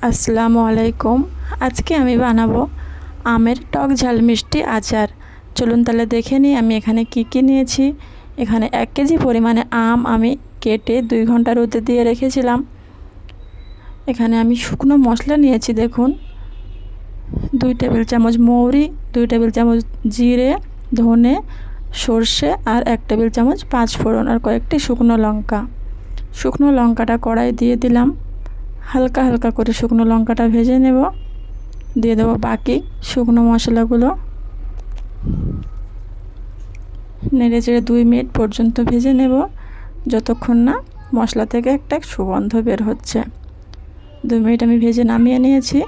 আসসালামু আলাইকুম। আজকে আমি বানাবো আমের টক ঝাল মিষ্টি আচার। চলুন তাহলে দেখে নিই আমি এখানে কি নিয়েছি। এখানে 1 কেজি পরিমাণে আম আমি কেটে 2 ঘন্টা রোদে দিয়ে রেখেছিলাম। এখানে আমি শুকনো মশলা নিয়েছি, দেখুন 2 টেবিল চামচ মৌরি, 2 টেবিল চামচ জিরে, ধনে, সর্ষে আর 1 টেবিল চামচ 5 ফোড়ন আর কয়েকটি শুকনো লঙ্কা। শুকনো লঙ্কাটা কড়াই দিয়ে দিলাম। হালকা হালকা করে শুকনো লঙ্কাটা ভেজে নেব। দিয়ে দেবো বাকি শুকনো মশলাগুলো। নেড়ে চেড়ে 2 মিনিট পর্যন্ত ভেজে নেব, যতক্ষণ না মশলা থেকে একটা সুগন্ধ বের হচ্ছে। 2 মিনিট আমি ভেজে নামিয়ে নিয়েছি।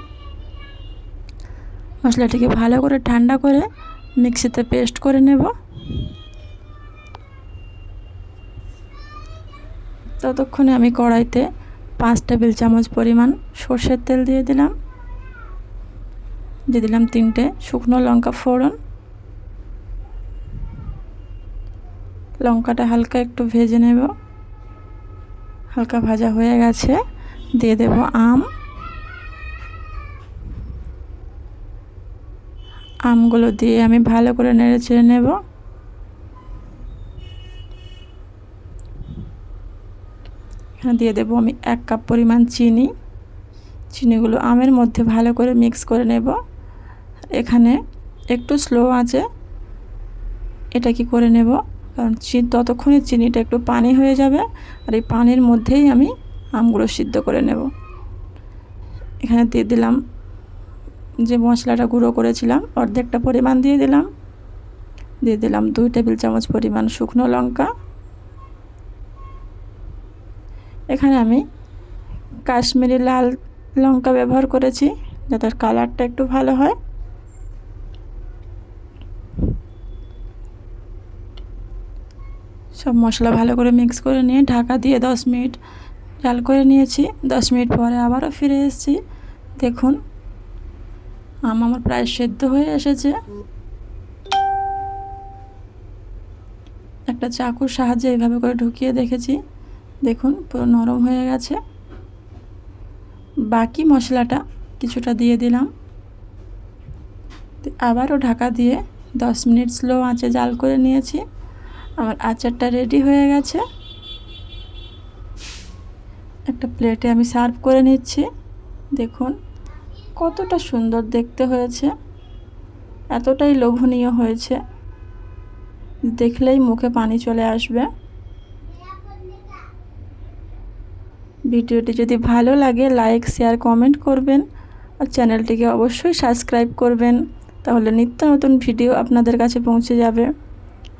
মশলাটিকে ভালো করে ঠান্ডা করে মিক্সিতে পেস্ট করে নেব। ততক্ষণে আমি কড়াইতে 5 টেবিল চামচ পরিমাণ সর্ষের তেল দিয়ে দিলাম। 3টে শুকনো লঙ্কা ফোড়ন। লঙ্কাটা হালকা একটু ভেজে নেব। হালকা ভাজা হয়ে গেছে, দিয়ে দেব আমগুলো দিয়ে আমি ভালো করে নেড়ে চেড়ে নেব। এখানে দিয়ে দেব আমি 1 কাপ পরিমাণ চিনি। চিনিগুলো আমের মধ্যে ভালো করে মিক্স করে নেব। এখানে একটু স্লো আঁচে এটা করে নেব, কারণ ততক্ষণে চিনিটা একটু পানি হয়ে যাবে, আর এই পানির মধ্যেই আমি আমগুলো সিদ্ধ করে নেব। এখানে দিয়ে দিলাম যে মশলাটা গুঁড়ো করেছিলাম, অর্ধেকটা পরিমাণ দিয়ে দিলাম 2 টেবিল চামচ পরিমাণ শুকনো লঙ্কা। এখানে আমি কাশ্মীরি লাল লঙ্কা ব্যবহার করেছি, যাতে কালারটা একটু ভালো হয়। সব মশলা ভালো করে মিক্স করে নিয়ে ঢাকা দিয়ে 10 মিনিট জাল করে নিয়েছি। 10 মিনিট পরে আবারও ফিরে এসেছি। দেখুন আমার প্রায় সেদ্ধ হয়ে এসেছে। একটা চাকুর সাহায্যে এইভাবে করে ঢুকিয়ে দেখেছি, দেখুন পুরো নরম হয়ে গেছে। বাকি মশলাটা কিছুটা দিয়ে দিলাম। আবারও ঢাকা দিয়ে 10 মিনিট স্লো আঁচে জাল করে নিয়েছি। আমার আচারটা রেডি হয়ে গেছে। একটা প্লেটে আমি সার্ভ করে নিচ্ছি। দেখুন কতটা সুন্দর দেখতে হয়েছে, এতটাই লোভনীয় হয়েছে, দেখলেই মুখে পানি চলে আসবে। ভিডিওটি যদি ভালো লাগে লাইক, শেয়ার, কমেন্ট করবেন আর চ্যানেলটিকে অবশ্যই সাবস্ক্রাইব করবেন, তাহলে নিত্য নতুন ভিডিও আপনাদের কাছে পৌঁছে যাবে।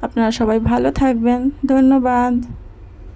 আপনারা সবাই ভালো থাকবেন। ধন্যবাদ।